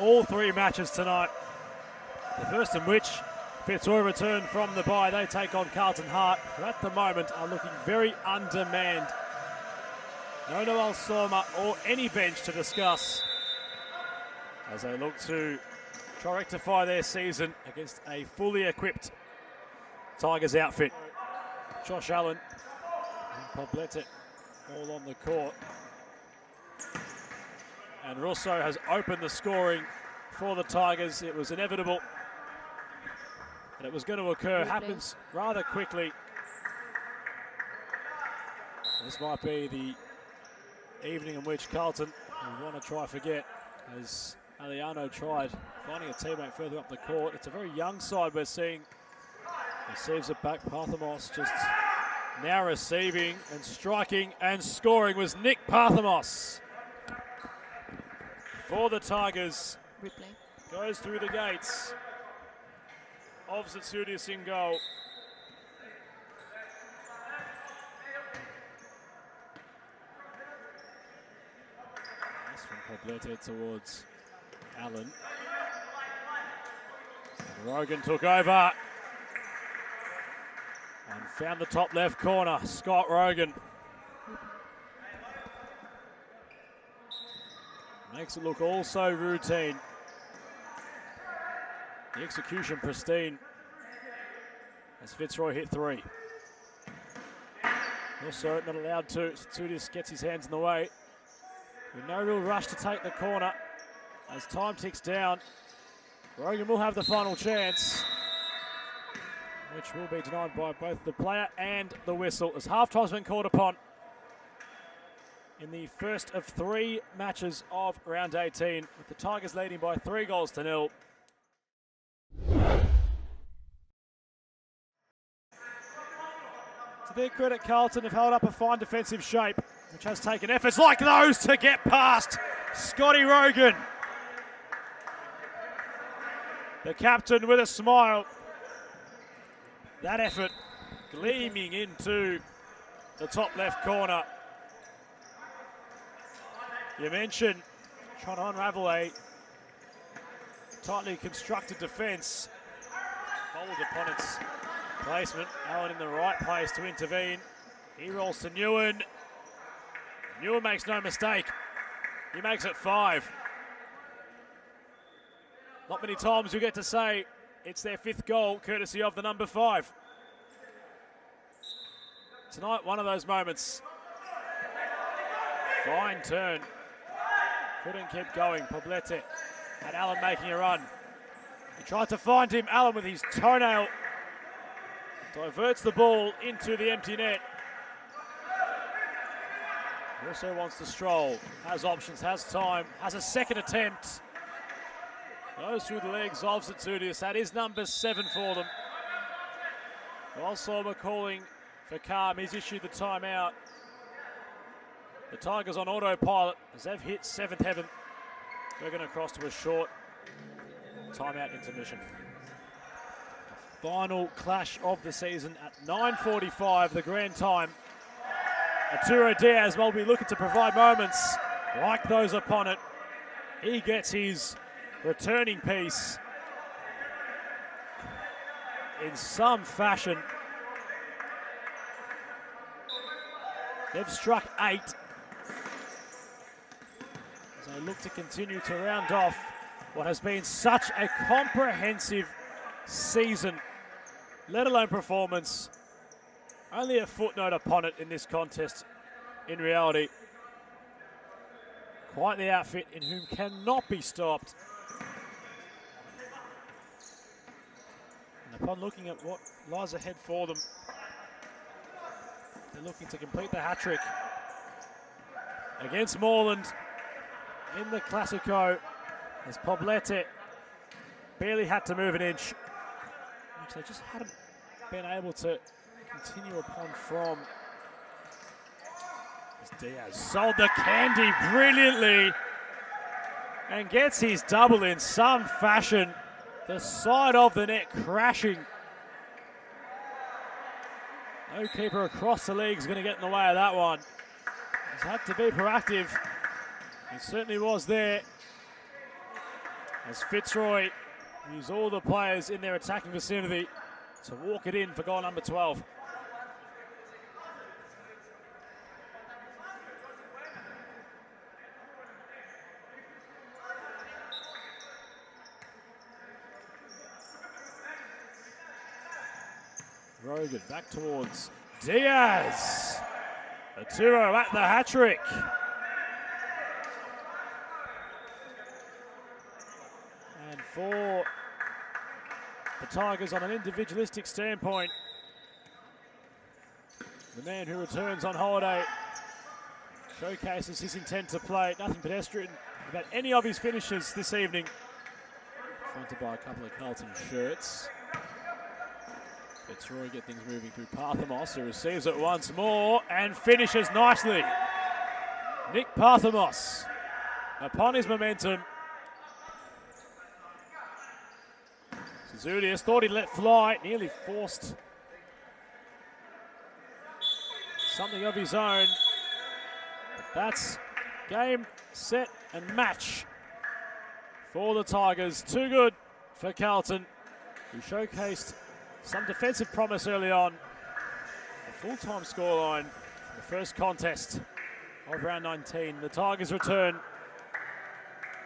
all three matches tonight. The first in which Fitzroy returned from the bye. They take on Carlton Hart, who at the moment are looking very undermanned. No Noel Soma or any bench to discuss as they look to try to rectify their season against a fully equipped Tigers outfit. Josh Allen and Poblete all on the court. And Russo has opened the scoring for the Tigers. It was inevitable that it was going to occur. Happens rather quickly. This might be the evening in which Carlton will want to try forget, as Aliano tried finding a teammate further up the court. It's a very young side we're seeing. Receives it back. Parthamos just now receiving and striking and scoring was Nick Parthamos. For the Tigers. Replay. Goes through the gates of Zetsudius in goal. That's from Poblete towards Allen. And Rogan took over and found the top left corner. Scott Rogan makes it look all so routine. The execution pristine as Fitzroy hit three. Also not allowed to. Zetsudius gets his hands in the way. With no real rush to take the corner as time ticks down. Rogan will have the final chance, which will be denied by both the player and the whistle as half-time's been called upon in the first of three matches of round 18, with the Tigers leading by 3-0. To their credit, Carlton have held up a fine defensive shape, which has taken efforts like those to get past Scotty Rogan. The captain with a smile. That effort gleaming into the top left corner. You mentioned trying to unravel a tightly constructed defence. Followed upon its placement. Allen in the right place to intervene. He rolls to Newen. Newen makes no mistake. He makes it 5. Not many times you get to say it's their 5th goal, courtesy of the number 5. Tonight, one of those moments. Fine turn. Couldn't keep going. Poblete had Allen making a run. He tried to find him. Allen with his toenail diverts the ball into the empty net. He also wants to stroll. Has options, has time, has a second attempt. Goes through the legs of Zetsudius. That is number 7 for them. While Solmer calling for calm, he's issued the timeout. The Tigers on autopilot as they've hit 7th heaven. They're going to cross to a short timeout intermission. Final clash of the season at 9:45, the grand time. Arturo Diaz will be looking to provide moments like those upon it. He gets his returning piece in some fashion. They've struck 8. As they look to continue to round off what has been such a comprehensive season, let alone performance. Only a footnote upon it in this contest. In reality, quite the outfit in whom cannot be stopped. And upon looking at what lies ahead for them, they're looking to complete the hat-trick against Moreland in the Classico, as Poblete barely had to move an inch, which they just hadn't been able to continue upon from. As Diaz sold the candy brilliantly and gets his double in some fashion. The side of the net crashing. No keeper across the league is going to get in the way of that one. He's had to be proactive. He certainly was there. as Fitzroy use all the players in their attacking vicinity to walk it in for goal number 12. Rogan back towards Diaz. Aturo at the hat-trick. And for the Tigers, on an individualistic standpoint, the man who returns on holiday showcases his intent to play. Nothing pedestrian about any of his finishes this evening. Fronted by a couple of Carlton shirts. Fitzroy get things moving through Parthamos, who receives it once more and finishes nicely. Nick Parthamos, upon his momentum. Zoudias thought he'd let fly, nearly forced something of his own. But that's game, set and match for the Tigers. Too good for Carlton, who showcased some defensive promise early on. A full-time scoreline for the first contest of round 19. The Tigers return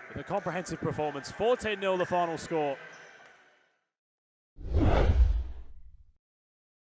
with a comprehensive performance. 14-0 the final score.